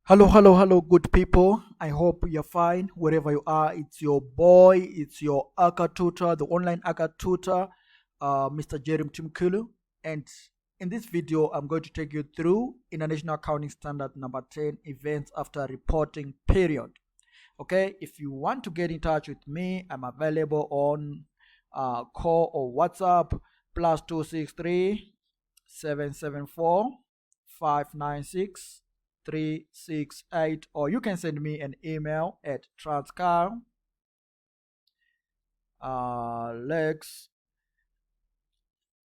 Hello, hello, hello, good people. I hope you're fine wherever you are. It's your boy, it's your Acca tutor, the online Acca tutor, Mr. Jerem Timkulu. And in this video, I'm going to take you through International Accounting Standard number 10 events after reporting period. Okay, if you want to get in touch with me, I'm available on call or WhatsApp plus 263 774 596 368, or you can send me an email at transcarlex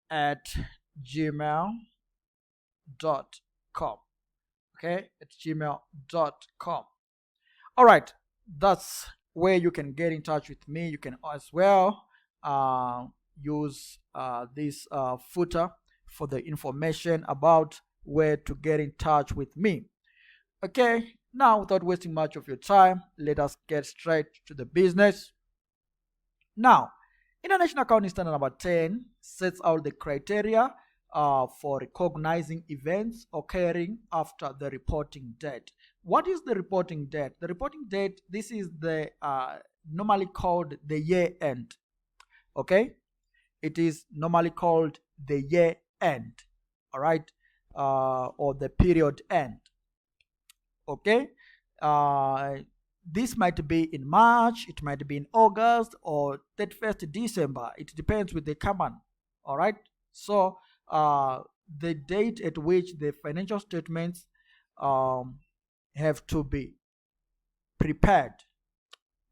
at gmail.com. Okay, at gmail.com. All right, that's where you can get in touch with me. You can as well uh, use this footer for the information about where to get in touch with me. Okay, now without wasting much of your time, let us get straight to the business. Now, International Accounting Standard number 10 sets out the criteria for recognizing events occurring after the reporting date. What is the reporting date? The reporting date, this is the normally called the year end. Okay, it is normally called the year end. All right, or the period end. Okay, this might be in March, it might be in August or 31st December. It depends with the common. All right, so the date at which the financial statements have to be prepared.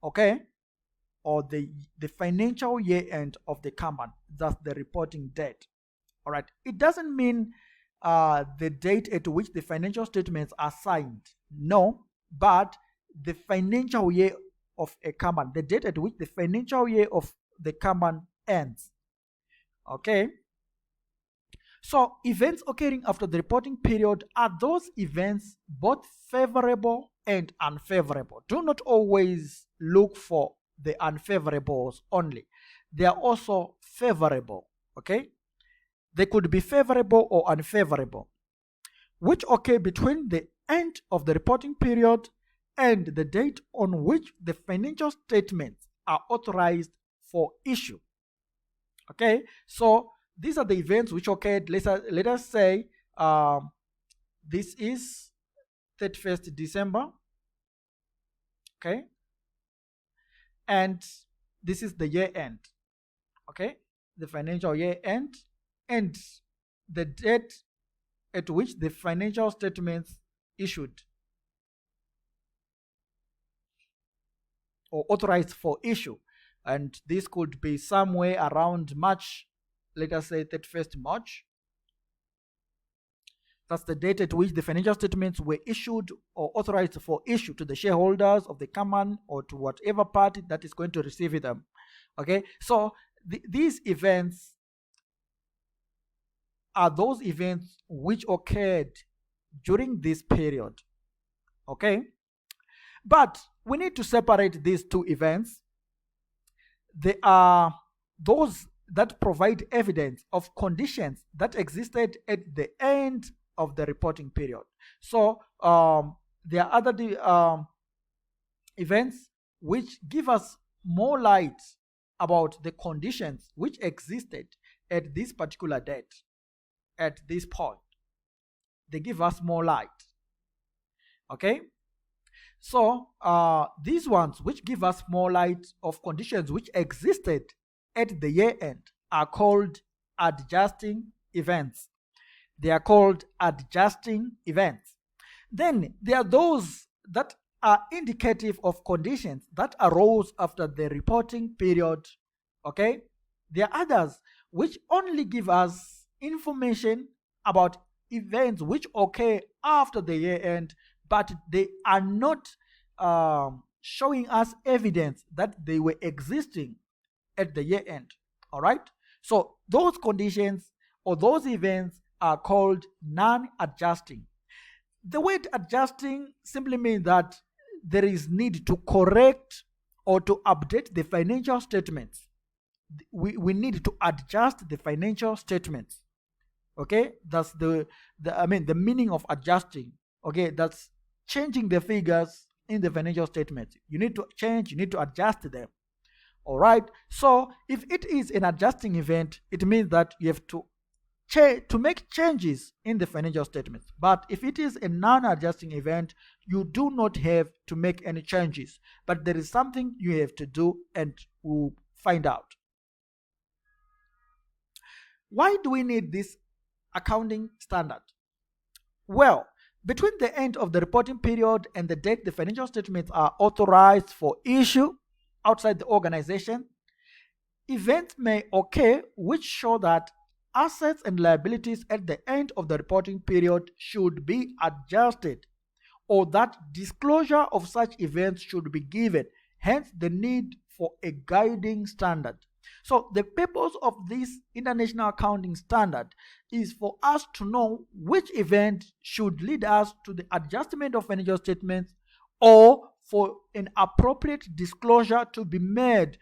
Okay, or the financial year end of the common. That's the reporting date. All right, it doesn't mean the date at which the financial statements are signed. No, but the financial year of a common, the date at which the financial year of the common ends. Okay. So events occurring after the reporting period are those events both favorable and unfavorable. Do not always look for the unfavorables only. They are also favorable. Okay. They could be favorable or unfavorable, which occur between the end of the reporting period and the date on which the financial statements are authorized for issue. Okay, so these are the events which occurred. Let us say this is 31st December. Okay, and this is the year end. Okay, the financial year end, and the date at which the financial statements issued or authorized for issue. And this could be somewhere around March, let us say 31st March. That's the date at which the financial statements were issued or authorized for issue to the shareholders of the common or to whatever party that is going to receive them. Okay, so these events are those events which occurred during this period. Okay, but we need to separate these two events. They are those that provide evidence of conditions that existed at the end of the reporting period. So there are other events which give us more light about the conditions which existed at this particular date, at this point. They give us more light. Okay, so these ones which give us more light of conditions which existed at the year end are called adjusting events. They are called adjusting events. Then there are those that are indicative of conditions that arose after the reporting period. Okay, there are others which only give us information about events which occur after the year end, but they are not showing us evidence that they were existing at the year end. All right, so those conditions or those events are called non-adjusting. The word adjusting simply means that there is need to correct or to update the financial statements. We need to adjust the financial statements. Okay, that's the meaning of adjusting. Okay, that's changing the figures in the financial statement. You need to change, you need to adjust them. All right. So if it is an adjusting event, it means that you have to make changes in the financial statements. But if it is a non-adjusting event, you do not have to make any changes. But there is something you have to do, and we'll find out. Why do we need this accounting standard? Well, between the end of the reporting period and the date the financial statements are authorized for issue outside the organization, events may occur which show that assets and liabilities at the end of the reporting period should be adjusted, or that disclosure of such events should be given, hence the need for a guiding standard. So the purpose of this international accounting standard is for us to know which event should lead us to the adjustment of financial statements, or for an appropriate disclosure to be made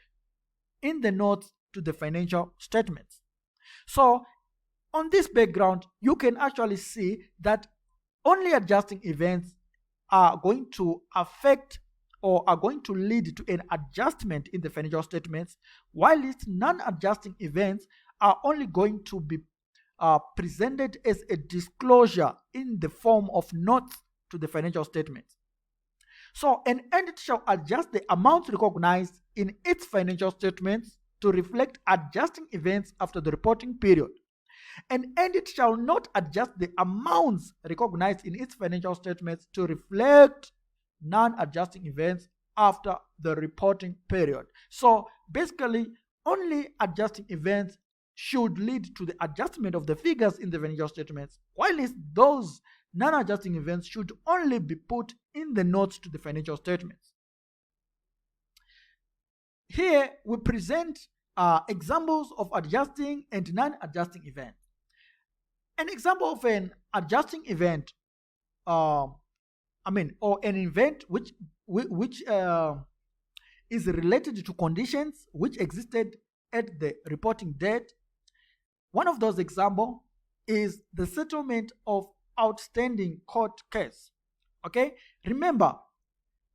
in the notes to the financial statements. So on this background, you can actually see that only adjusting events are going to affect or are going to lead to an adjustment in the financial statements, while its non-adjusting events are only going to be presented as a disclosure in the form of notes to the financial statements. So an entity shall adjust the amounts recognized in its financial statements to reflect adjusting events after the reporting period. And it shall not adjust the amounts recognized in its financial statements to reflect non-adjusting events after the reporting period. So basically, only adjusting events should lead to the adjustment of the figures in the financial statements, while those non-adjusting events should only be put in the notes to the financial statements. Here we present examples of adjusting and non-adjusting events. An example of an adjusting event, or an event which is related to conditions which existed at the reporting date. One of those examples is the settlement of outstanding court case. Okay, remember,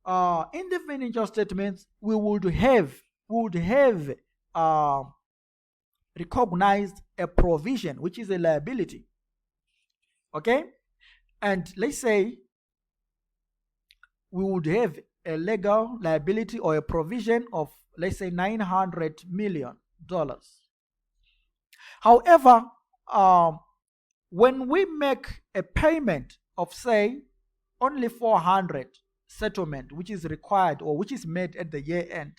in the financial statements, we would have recognized a provision which is a liability. Okay, and let's say we would have a legal liability or a provision of, let's say, $900 million. However, when we make a payment of, say, only 400 settlement, which is required or which is made at the year end,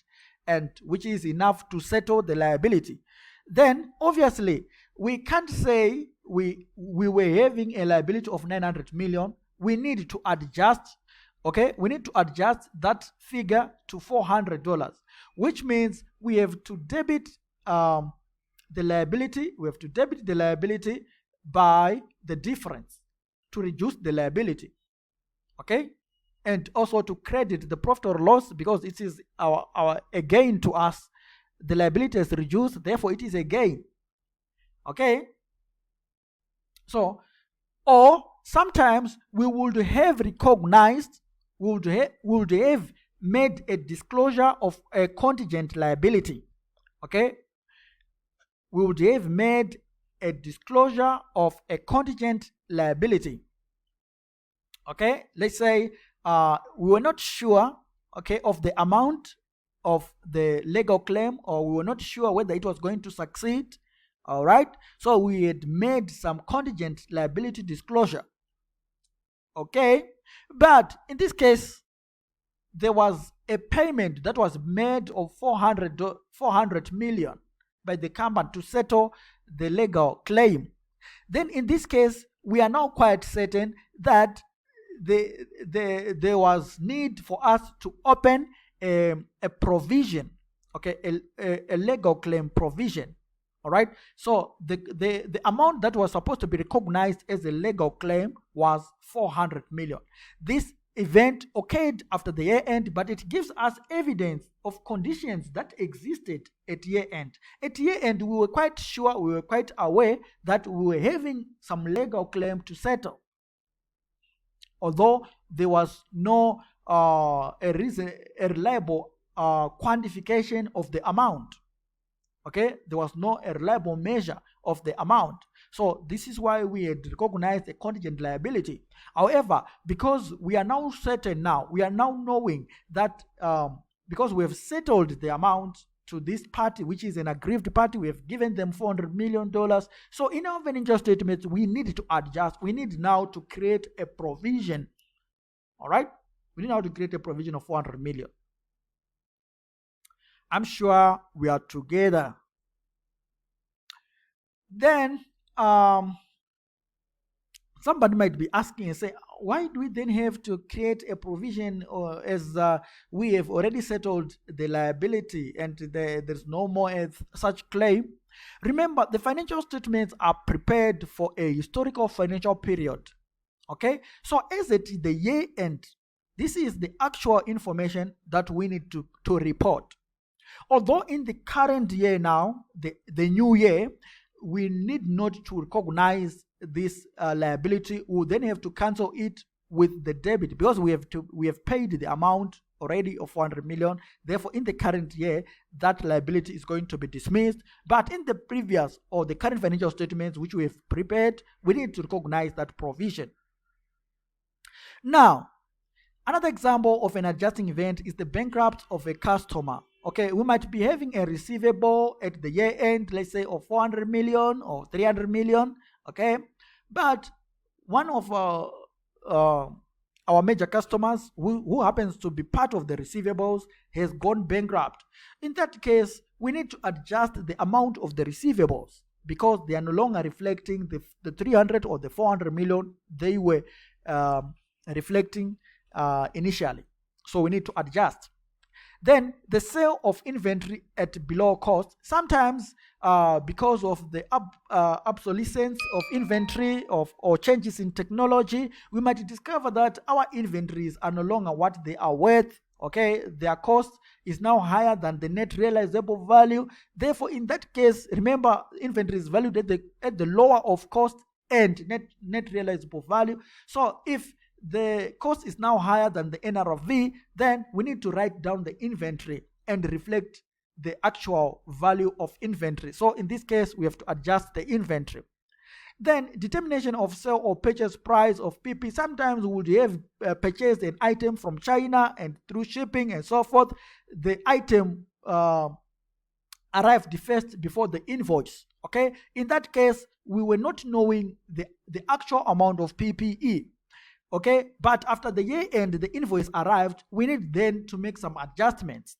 and which is enough to settle the liability, then obviously we can't say we were having a liability of 900 million. We need to adjust. Okay, we need to adjust that figure to $400, which means we have to debit the liability. We have to debit the liability by the difference to reduce the liability. Okay, and also to credit the profit or loss, because it is a gain to us. The liability is reduced, therefore it is a gain. Okay, so, or sometimes we would have recognized, would have made a disclosure of a contingent liability. Okay, we would have made a disclosure of a contingent liability. Okay, let's say we were not sure, okay, of the amount of the legal claim, or we were not sure whether it was going to succeed. All right, so we had made some contingent liability disclosure. Okay, but in this case, there was a payment that was made of 400 million by the company to settle the legal claim. Then in this case, we are now quite certain that there was need for us to open a provision, okay, a legal claim provision. All right, so the amount that was supposed to be recognized as a legal claim was 400 million. This event occurred after the year end, but it gives us evidence of conditions that existed at year end. At year end, we were quite sure, we were quite aware that we were having some legal claim to settle. although there was no a reliable quantification of the amount. Okay, there was no a reliable measure of the amount. So this is why we had recognized a contingent liability. However, because we are now certain now, we are now knowing that because we have settled the amount to this party, which is an aggrieved party, we have given them $400 million. So in our financial statements, we need to adjust. We need now to create a provision. All right, we need now to create a provision of 400 million. I'm sure we are together. Then somebody might be asking and say, why do we then have to create a provision, or as we have already settled the liability and there's no more such claim? Remember, the financial statements are prepared for a historical financial period. Okay, so as at the year end, this is the actual information that we need to report. Although in the current year now, the new year, we need not to recognize this liability. We will then have to cancel it with the debit, because we have paid the amount already of 400 million. Therefore, in the current year, that liability is going to be dismissed. But in the previous or the current financial statements which we have prepared, we need to recognize that provision. Now, another example of an adjusting event is the bankrupt of a customer. Okay, we might be having a receivable at the year end, let's say of 400 million or 300 million. Okay, but one of our major customers who happens to be part of the receivables has gone bankrupt. In that case, we need to adjust the amount of the receivables, because they are no longer reflecting the 300 or the 400 million they were reflecting initially. So we need to adjust. Then the sale of inventory at below cost. Sometimes because of the obsolescence of inventory or changes in technology, we might discover that our inventories are no longer what they are worth. Okay, their cost is now higher than the net realizable value. Therefore, in that case, remember, inventory is valued at the lower of cost and net realizable value. So if the cost is now higher than the NRV, then we need to write down the inventory and reflect the actual value of inventory. So in this case, we have to adjust the inventory. Then determination of sale or purchase price of PP. Sometimes we would have purchased an item from China, and through shipping and so forth, the item arrived first before the invoice. Okay, in that case, we were not knowing the actual amount of PPE. Okay, but after the year end, the invoice arrived. We need then to make some adjustments.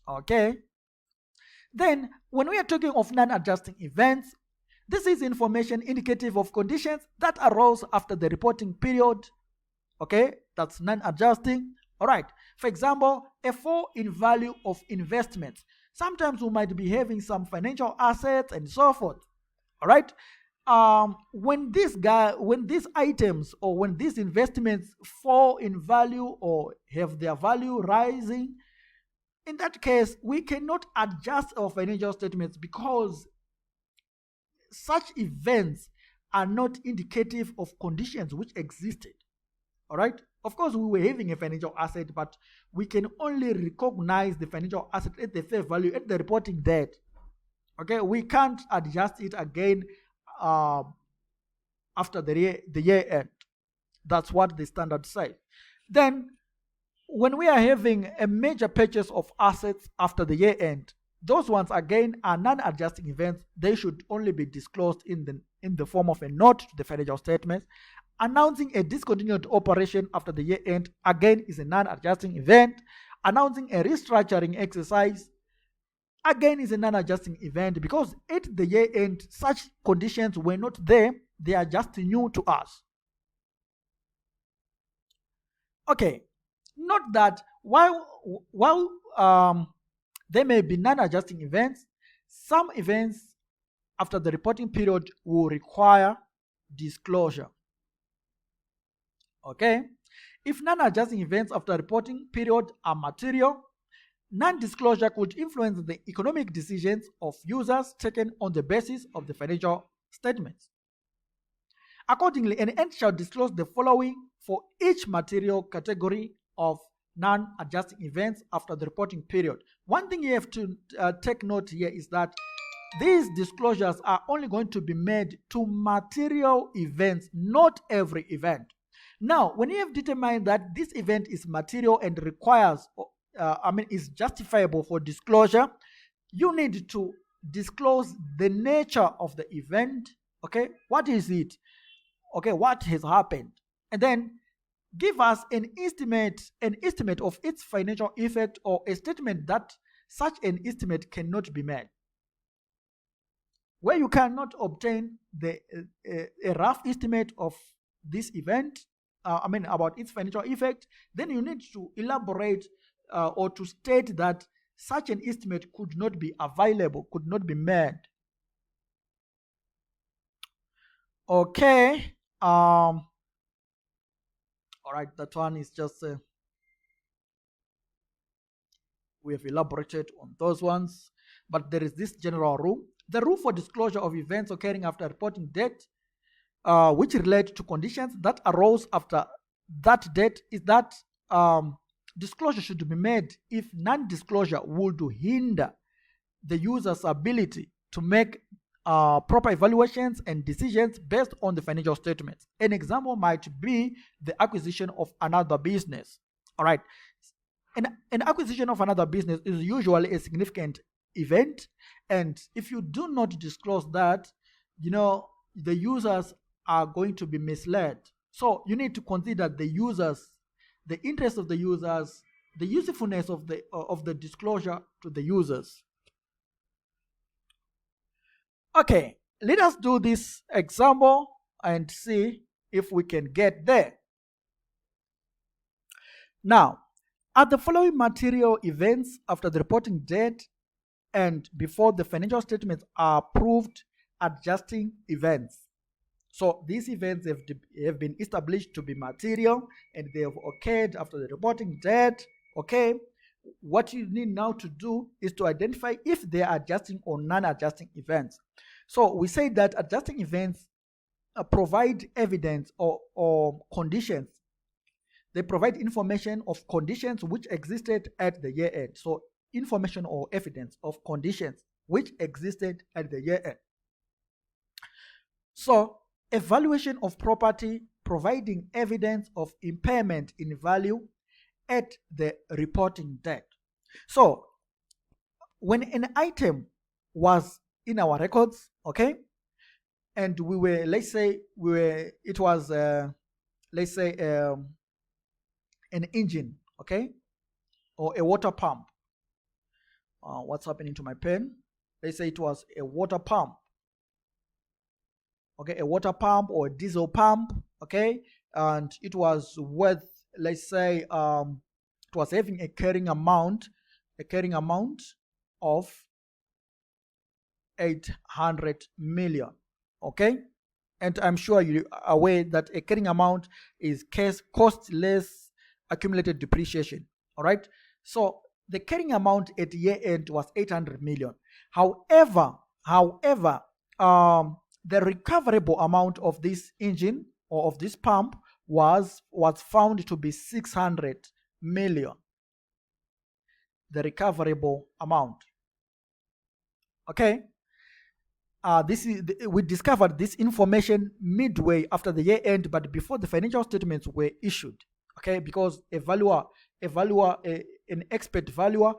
Okay, then when we are talking of non-adjusting events, this is information indicative of conditions that arose after the reporting period. Okay, that's non-adjusting. All right, for example, a fall in value of investments. Sometimes we might be having some financial assets and so forth. All right, when these items or when these investments fall in value or have their value rising, in that case, we cannot adjust our financial statements, because such events are not indicative of conditions which existed. All right, of course, we were having a financial asset, but we can only recognize the financial asset at the fair value at the reporting date. Okay, we can't adjust it again after the year end. That's what the standard says. Then, when we are having a major purchase of assets after the year end, those ones again are non-adjusting events. They should only be disclosed in the form of a note to the financial statements. Announcing a discontinued operation after the year end again is a non-adjusting event. Announcing a restructuring exercise again is a non-adjusting event, because at the year end such conditions were not there. They are just new to us. Okay, note that while there may be non-adjusting events, some events after the reporting period will require disclosure. Okay, if non-adjusting events after reporting period are material, non-disclosure could influence the economic decisions of users taken on the basis of the financial statements. Accordingly, an end shall disclose the following for each material category of non-adjusting events after the reporting period. One thing you have to take note here is that these disclosures are only going to be made to material events, not every event. Now, when you have determined that this event is material and requires, is justifiable for disclosure, you need to disclose the nature of the event. Okay, what is it? Okay, what has happened? And then give us an estimate of its financial effect, or a statement that such an estimate cannot be made. Where you cannot obtain a rough estimate of this event, about its financial effect, then you need to elaborate or to state that such an estimate could not be available, could not be made. Okay. All right, that one is just we have elaborated on those ones, but there is this general rule. The rule for disclosure of events occurring after reporting date, which relate to conditions that arose after that date, is that disclosure should be made if non-disclosure would hinder the user's ability to make proper evaluations and decisions based on the financial statements. An example might be the acquisition of another business. All right. An acquisition of another business is usually a significant event, and if you do not disclose that, the users are going to be misled. So you need to consider the users, the interest of the users, the usefulness of the disclosure to the users. Okay, let us do this example and see if we can get there. Now, are the following material events after the reporting date and before the financial statements are proved adjusting events? So these events have been established to be material and they have occurred after the reporting date. Okay, what you need now to do is to identify if they are adjusting or non-adjusting events. So we say that adjusting events provide evidence or conditions. They provide information of conditions which existed at the year end. So information or evidence of conditions which existed at the year end. So evaluation of property providing evidence of impairment in value at the reporting date. So when an item was in our records, okay, and we were, it was an engine, okay, or a water pump. What's happening to my pen? Let's say it was a water pump. Okay, a water pump or a diesel pump, okay, and it was worth, let's say, it was having a carrying amount of 800 million, okay, and I'm sure you are aware that a carrying amount is cost less accumulated depreciation. All right, so the carrying amount at year end was 800 million. However, the recoverable amount of this engine or of this pump was found to be 600 million. The recoverable amount. Okay. We discovered this information midway after the year end, but before the financial statements were issued. Okay, because an expert valuer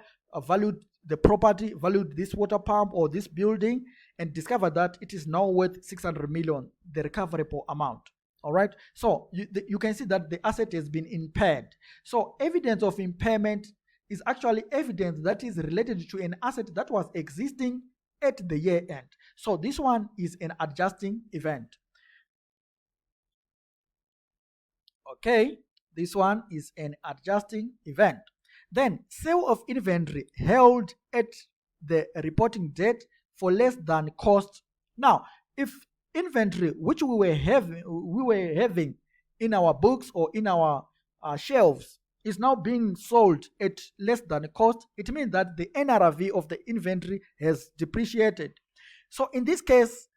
valued the property, valued this water pump or this building, and discovered that it is now worth 600 million, the recoverable amount. All right, so you can see that the asset has been impaired. So evidence of impairment is actually evidence that is related to an asset that was existing at the year end. So this one is an adjusting event. Okay, this one is an adjusting event. Then sale of inventory held at the reporting date for less than cost. Now, if inventory which we were having in our books or in our shelves is now being sold at less than cost, it means that the NRV of the inventory has depreciated. So in this case,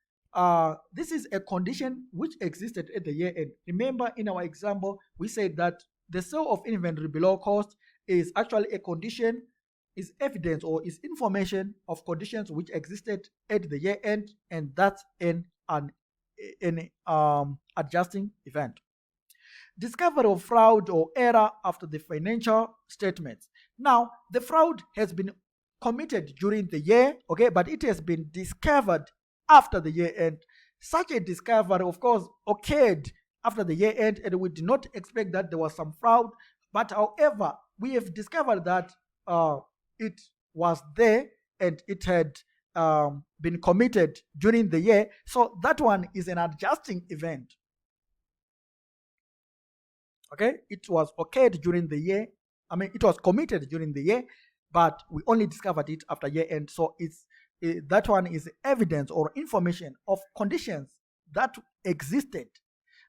this is a condition which existed at the year end. Remember, in our example, we said that the sale of inventory below cost is actually a condition, is evidence or is information of conditions which existed at the year end, and that's an adjusting event. Discovery of fraud or error after the financial statements. Now, the fraud has been committed during the year, okay, but it has been discovered after the year end. Such a discovery, of course, occurred after the year end, and we did not expect that there was some fraud. But however, we have discovered that it was there and it had been committed during the year. So that one is an adjusting event. Okay, it was occurred during the year. I mean, it was committed during the year, but we only discovered it after year end. So that one is evidence or information of conditions that existed.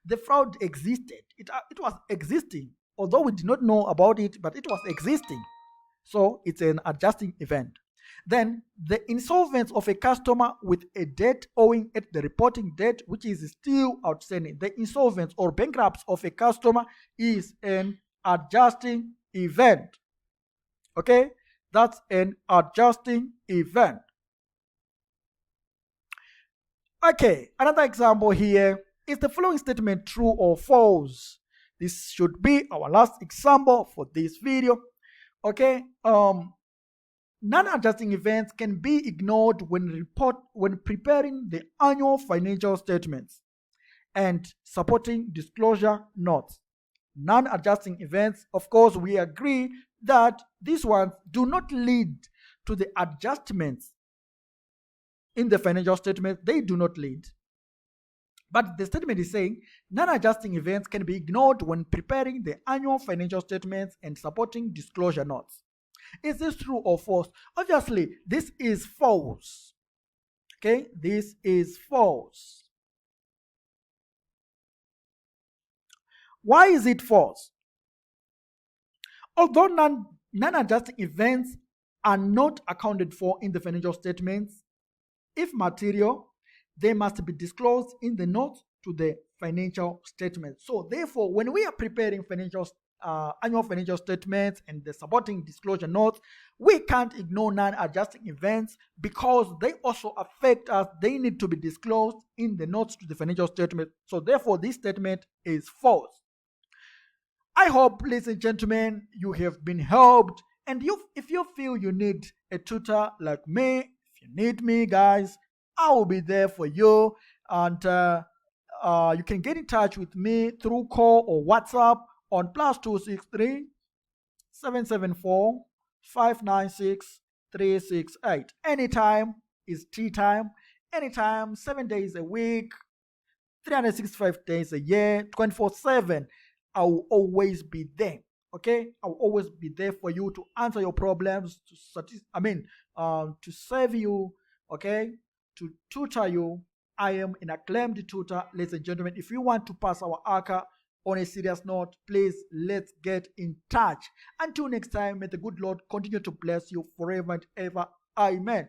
The fraud existed. It was existing, although we did not know about it, but it was existing. So it's an adjusting event. Then the insolvency of a customer with a debt owing at the reporting date, which is still outstanding. The insolvency or bankruptcy of a customer is an adjusting event. Okay, that's an adjusting event. Okay, another example here is the following statement true or false. This should be our last example for this video. Okay, non-adjusting events can be ignored when preparing the annual financial statements and supporting disclosure notes. Non-adjusting events, of course, we agree that these ones do not lead to the adjustments in the financial statement. They do not lead. But the statement is saying non-adjusting events can be ignored when preparing the annual financial statements and supporting disclosure notes. Is this true or false? Obviously, this is false. Okay, this is false. Why is it false? Although non-adjusting events are not accounted for in the financial statements, if material, they must be disclosed in the notes to the financial statement. So therefore, when we are preparing annual financial statements and the supporting disclosure notes, we can't ignore non-adjusting events because they also affect us. They need to be disclosed in the notes to the financial statement. So therefore, this statement is false. I hope, ladies and gentlemen, you have been helped. And if you feel you need a tutor like me, if you need me, guys, I will be there for you. And you can get in touch with me through call or WhatsApp on +263 774 596 368. Anytime is tea time. Anytime, 7 days a week, 365 days a year, 24/7. I will always be there. Okay, I will always be there for you to answer your problems, to serve you. Okay, to tutor you. I am an acclaimed tutor, ladies and gentlemen. If you want to pass our Acca on a serious note, please let's get in touch. Until next time, may the good Lord continue to bless you forever and ever. Amen.